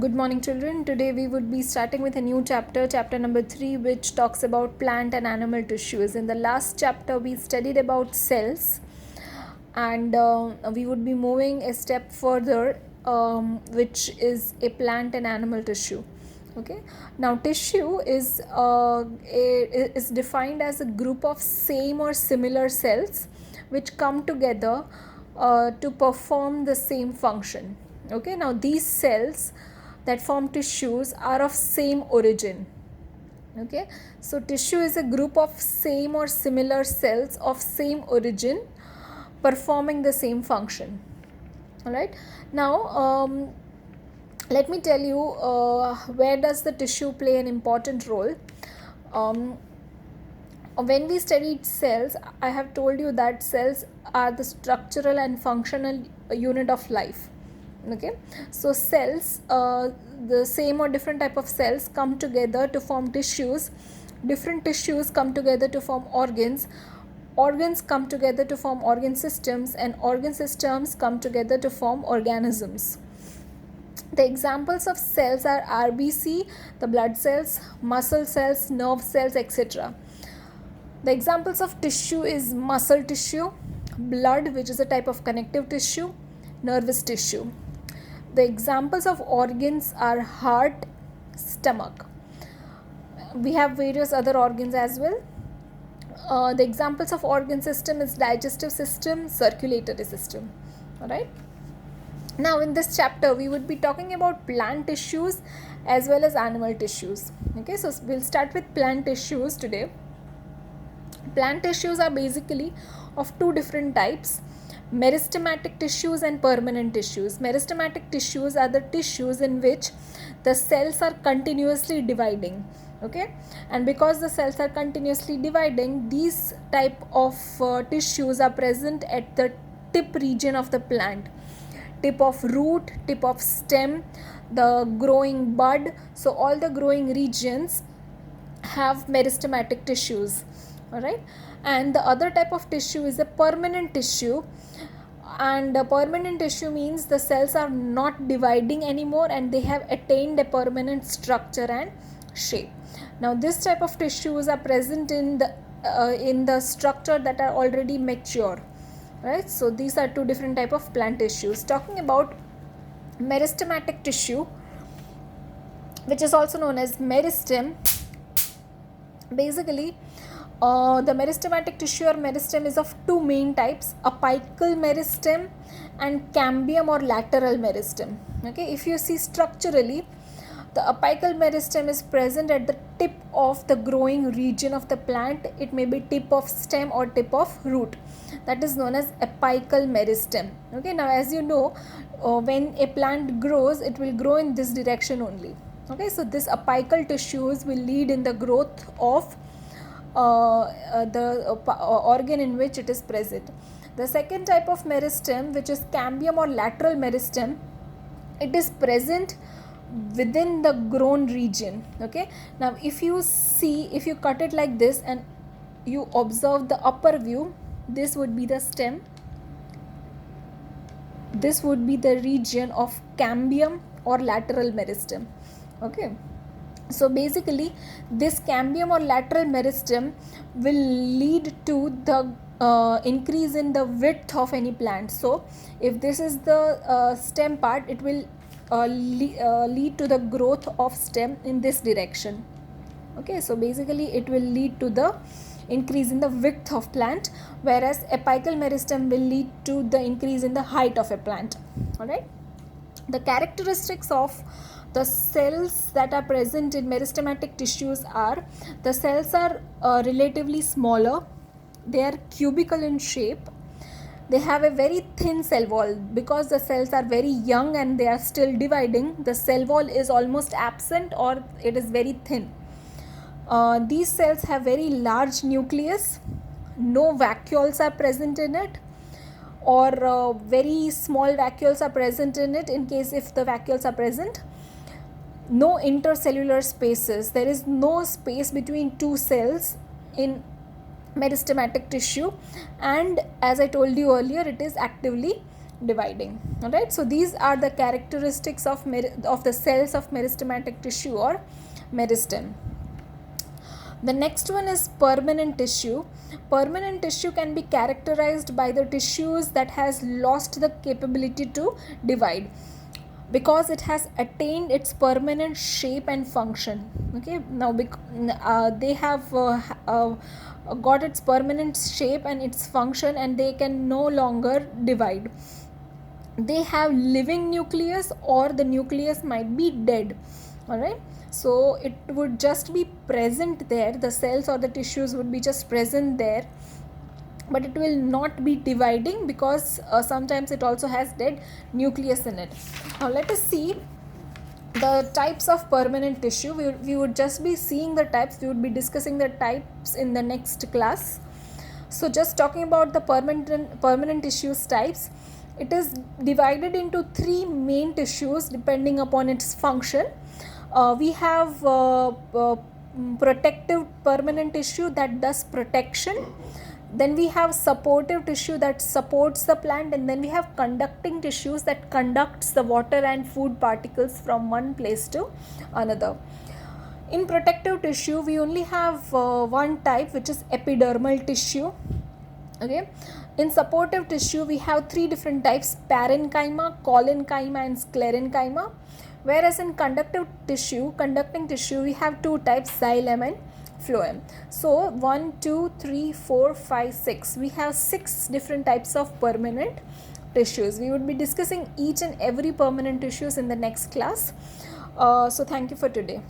Good morning, children. Today we would be starting with a new chapter, chapter number 3, which talks about plant and animal tissues. In the last chapter, we studied about cells, and we would be moving a step further, which is a plant and animal tissue. Okay. Now, tissue is defined as a group of same or similar cells which come together to perform the same function. Okay. Now, these cells that form tissues are of same origin. Okay, so tissue is a group of same or similar cells of same origin performing the same function. All right, now let me tell you where does the tissue play an important role. When we studied cells, I have told you that cells are the structural and functional unit of life. Okay, so cells, the same or different type of cells come together to form tissues. Different tissues come together to form organs. Organs come together to form organ systems, and organ systems come together to form organisms. The examples of cells are RBC, the blood cells, muscle cells, nerve cells, etc. The examples of tissue is muscle tissue, blood, which is a type of connective tissue, nervous tissue. The examples of organs are heart, stomach. We have various other organs as well. The examples of organ system is digestive system, circulatory system. Alright. Now in this chapter we would be talking about plant tissues as well as animal tissues. Okay, so we'll start with plant tissues today. Plant tissues are basically of two different types: meristematic tissues and permanent tissues. Meristematic tissues are the tissues in which the cells are continuously dividing. Okay, and because the cells are continuously dividing, these type of tissues are present at the tip region of the plant, tip of root, tip of stem, the growing bud. So all the growing regions have meristematic tissues. All right, and the other type of tissue is a permanent tissue, and a permanent tissue means the cells are not dividing anymore and they have attained a permanent structure and shape. Now this type of tissues are present in the structure that are already mature, right? So these are two different type of plant tissues. Talking about meristematic tissue, which is also known as meristem, basically the meristematic tissue or meristem is of two main types: apical meristem and cambium or lateral meristem. Okay, if you see structurally, the apical meristem is present at the tip of the growing region of the plant. It may be tip of stem or tip of root. That is known as apical meristem. Okay, now as you know, when a plant grows, it will grow in this direction only. Okay, so this apical tissues will lead in the growth of the organ in which it is present. The second type of meristem, which is cambium or lateral meristem, it is present within the grown region. Okay, now if you cut it like this and you observe the upper view, this would be the stem, this would be the region of cambium or lateral meristem. Okay, so basically this cambium or lateral meristem will lead to the increase in the width of any plant. So if this is the stem part, it will lead to the growth of stem in this direction. Okay, so basically it will lead to the increase in the width of plant, whereas apical meristem will lead to the increase in the height of a plant. All right, the characteristics of the cells that are present in meristematic tissues are: the cells are relatively smaller, they are cubical in shape, they have a very thin cell wall. Because the cells are very young and they are still dividing, the cell wall is almost absent or it is very thin. These cells have very large nucleus, no vacuoles are present in it, or very small vacuoles are present in it in case if the vacuoles are present. No intercellular spaces, there is no space between two cells in meristematic tissue, and as I told you earlier, it is actively dividing. All right, so these are the characteristics of the cells of meristematic tissue or meristem. The next one is permanent tissue. Permanent tissue can be characterized by the tissues that has lost the capability to divide because it has attained its permanent shape and function. Okay, now they have got its permanent shape and its function, and they can no longer divide. They have living nucleus, or the nucleus might be dead. All right, so it would just be present there, the cells or the tissues would be just present there, but it will not be dividing because sometimes it also has dead nucleus in it. Now let us see the types of permanent tissue. We would just be seeing the types. We would be discussing the types in the next class. So just talking about the permanent tissues types, it is divided into three main tissues depending upon its function. We have protective permanent tissue that does protection. Then we have supportive tissue that supports the plant, and then we have conducting tissues that conducts the water and food particles from one place to another. In protective tissue, we only have one type, which is epidermal tissue. Okay. In supportive tissue, we have three different types: parenchyma, collenchyma, and sclerenchyma. Whereas in conducting tissue, we have two types: xylem and phloem. So 1, 2, 3, 4, 5, 6. We have 6 different types of permanent tissues. We would be discussing each and every permanent tissues in the next class. So thank you for today.